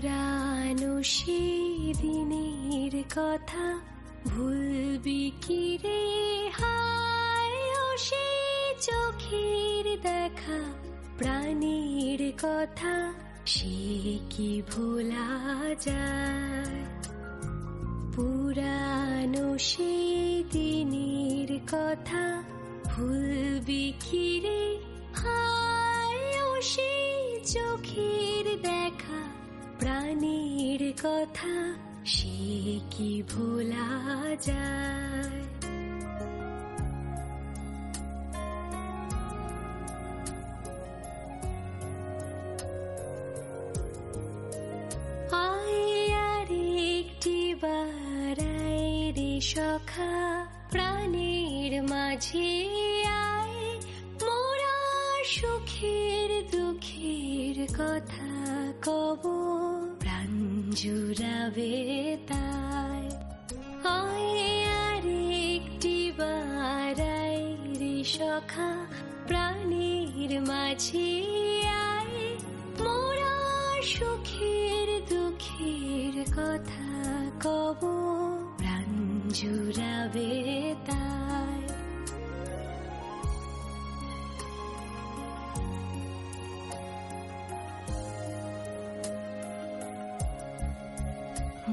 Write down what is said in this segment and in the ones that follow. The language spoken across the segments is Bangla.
পুরানো সেই দিনের কথা ভুলবি কি রে হায়, ও সেই চোখের দেখা প্রাণীর কথা সে কি ভোলা যায়। পুরানো সেই দিনের কথা ভুলবি কি রে হায়, ও সেই চোখের দেখা প্রাণীর কথা সে কি ভোলা যায়। আয় আর একটি বারাই রে সখা প্রাণীর মাঝে আয়, মোরা সুখের দুঃখের কথা কব প্রাণ জুড়াবে তাই। আয় আর একটি বারাই রে সখা প্রাণীর মাঝে আয়, মোরা সুখের দুঃখের কথা কব প্রাণ জুড়াবে তাই।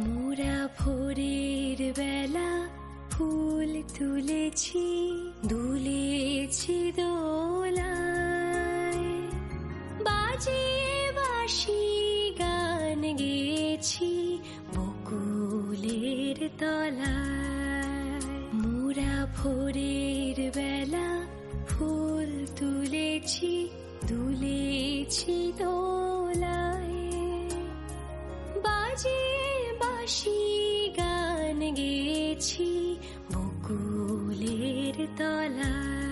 মোরা ভোরের বেলা ফুল তুলেছি দুলেছি দোলায়, বাজিয়ে বাঁশি গান গেয়েছি বকুলের তলায়। মোরা ভোরের বেলা ফুল তুলেছি দুলেছি দোলায়, বাজিয়ে বাঁশি গান গেয়েছি বকুলের তলায়।